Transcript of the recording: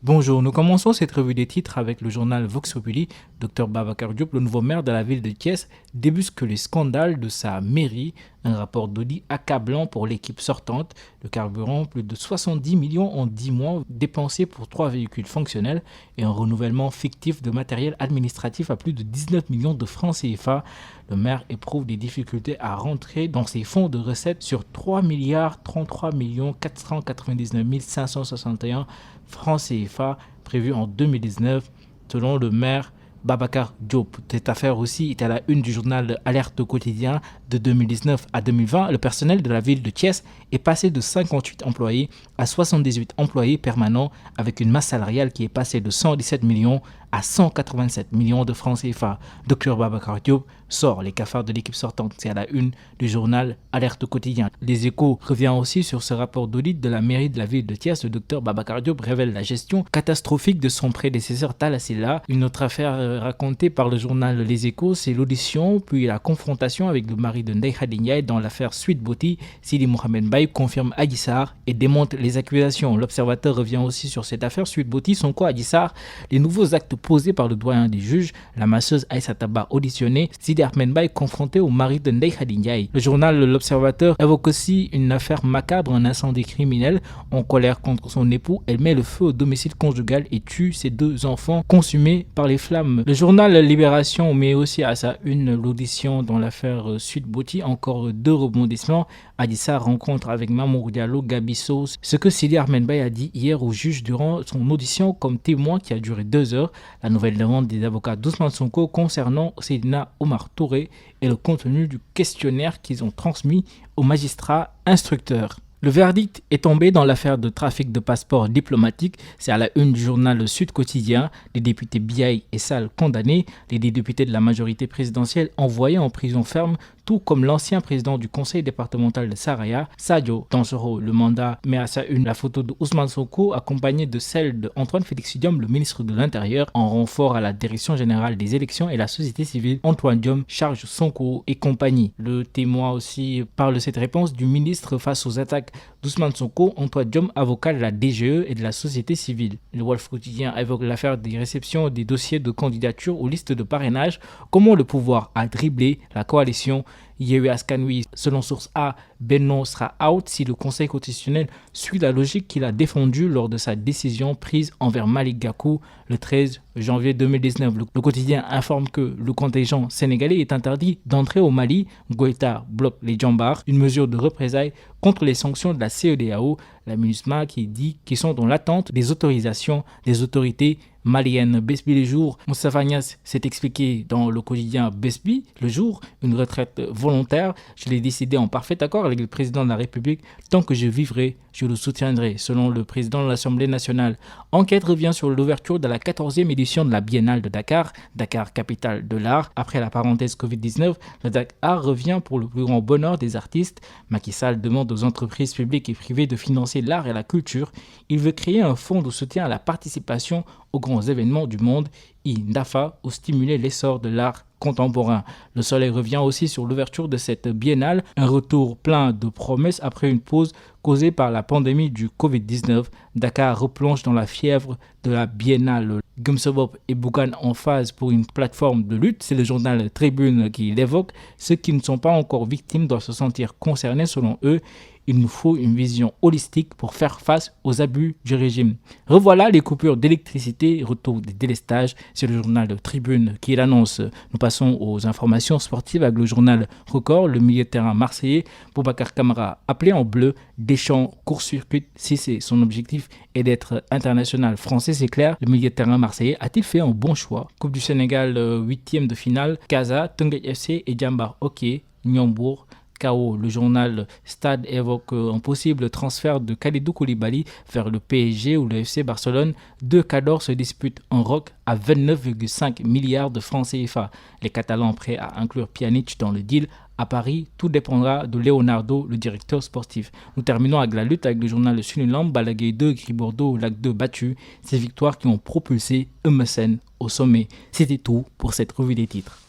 Bonjour, nous commençons cette revue des titres avec le journal Vox Populi. Dr Babacar Diop, le nouveau maire de la ville de Thiès, débusque les scandales de sa mairie. Un rapport d'audit accablant pour l'équipe sortante. Le carburant, plus de 70 millions en 10 mois dépensés pour 3 véhicules fonctionnels et un renouvellement fictif de matériel administratif à plus de 19 millions de francs CFA. Le maire éprouve des difficultés à rentrer dans ses fonds de recettes sur 3 milliards 33 millions 499 561 francs CFA prévus en 2019 selon le maire Babacar Diop. Cette affaire aussi est à la une du journal Alerte au quotidien. De 2019 à 2020, le personnel de la ville de Thiès est passé de 58 employés à 78 employés permanents avec une masse salariale qui est passée de 117 millions à 187 millions de francs CFA. Dr Babacar Diop sort les cafards de l'équipe sortante. C'est à la une du journal Alerte au quotidien. Les Échos revient aussi sur ce rapport d'audit de la mairie de la ville de Thiès. Le Dr Babacar Diop révèle la gestion catastrophique de son prédécesseur Talla Sylla. Une autre affaire racontée par le journal Les Échos, c'est l'audition puis la confrontation avec le mari de Ndeye Khady Ndiaye dans l'affaire Sweet Beauty. Sidi Mohamed Mbaye confirme Adji Sarr et démonte les accusations. L'Observateur revient aussi sur cette affaire Sweet Beauty. Sonko, Adji Sarr, les nouveaux actes posés par le doyen des juges, la masseuse Aïssata Ba auditionnée, Sidi Ahmed Mbaye confronté au mari de Ndeye Khady Ndiaye. Le journal L'Observateur évoque aussi une affaire macabre, un incendie criminel. En colère contre son époux, elle met le feu au domicile conjugal et tue ses 2 enfants consumés par les flammes. Le journal Libération met aussi à sa une l'audition dans l'affaire Sweet Beauty. Encore 2 rebondissements. Adji Sarr rencontre avec Mamour Diallo, Gabi Sow. Ce que Sidi Ahmed Mbaye a dit hier au juge durant son audition comme témoin qui a duré 2 heures. La nouvelle demande des avocats d'Ousmane Sonko concernant Seydina Omar Touré et le contenu du questionnaire qu'ils ont transmis aux magistrats instructeurs. Le verdict est tombé dans l'affaire de trafic de passeports diplomatiques. C'est à la une du journal Sud Quotidien. Les députés Biaï et Sall condamnés. Les 2 députés de la majorité présidentielle envoyés en prison ferme, tout comme l'ancien président du conseil départemental de Saraya, Sadio Dansoro. Le mandat met à sa une la photo de Ousmane Sonko accompagnée de celle d'Antoine Félix Diome, le ministre de l'Intérieur, en renfort à la direction générale des élections et la société civile. Antoine Diome charge Sonko et compagnie. Le Témoin aussi parle de cette réponse du ministre face aux attaques d'Ousmane Sonko. Antoine Diome, avocat de la DGE et de la société civile. Le Wolf Quotidien évoque l'affaire des réceptions des dossiers de candidature aux listes de parrainage. Comment le pouvoir a dribblé la coalition Yewwi Askan Wi. Selon source A, Benno sera out si le Conseil constitutionnel suit la logique qu'il a défendue lors de sa décision prise envers Malick Gakou le 13 janvier 2019. Le quotidien informe que le contingent sénégalais est interdit d'entrer au Mali. Goïta bloque les Djambars, une mesure de représailles contre les sanctions de la CEDEAO. La MINUSMA qui dit qu'ils sont dans l'attente des autorisations des autorités malienne. Besbi le jour, Moustapha Niasse s'est expliqué dans le quotidien Besbi le jour, une retraite volontaire. Je l'ai décidé en parfait accord avec le président de la République. Tant que je vivrai, je le soutiendrai, selon le président de l'Assemblée nationale. Enquête revient sur l'ouverture de la 14e édition de la Biennale de Dakar, Dakar capitale de l'art. Après la parenthèse Covid-19, le Dakar revient pour le plus grand bonheur des artistes. Macky Sall demande aux entreprises publiques et privées de financer l'art et la culture. Il veut créer un fonds de soutien à la participation aux grands événements du monde, INDAFA, ou stimuler l'essor de l'art contemporain. Le Soleil revient aussi sur l'ouverture de cette biennale, un retour plein de promesses après une pause causée par la pandémie du Covid-19. Dakar replonge dans la fièvre de la biennale. Gumsobop et Bougan en phase pour une plateforme de lutte, c'est le journal Tribune qui l'évoque. Ceux qui ne sont pas encore victimes doivent se sentir concernés selon eux. Il nous faut une vision holistique pour faire face aux abus du régime. Revoilà les coupures d'électricité, retour des délestages, c'est le journal de Tribune qui l'annonce. Nous passons aux informations sportives avec le journal Record, le milieu de terrain marseillais, Boubacar Kamara, appelé en bleu, Deschamps court-circuit. Si c'est son objectif est d'être international français, c'est clair, le milieu de terrain marseillais a-t-il fait un bon choix? Coupe du Sénégal, 8e de finale, Casa, Teungueth FC et Diambar Hockey, Niambour, KO. Le journal Stade évoque un possible transfert de Kalidou Koulibaly vers le PSG ou le FC Barcelone. 2 cadors se disputent en rock à 29,5 milliards de francs CFA. Les Catalans prêts à inclure Pjanic dans le deal À Paris, tout dépendra de Leonardo, le directeur sportif. Nous terminons avec la lutte avec le journal Le Sunulam, Balaguer 2, Gris Bordeaux, Lac 2 battu. Ces victoires qui ont propulsé Eumeu Sène au sommet. C'était tout pour cette revue des titres.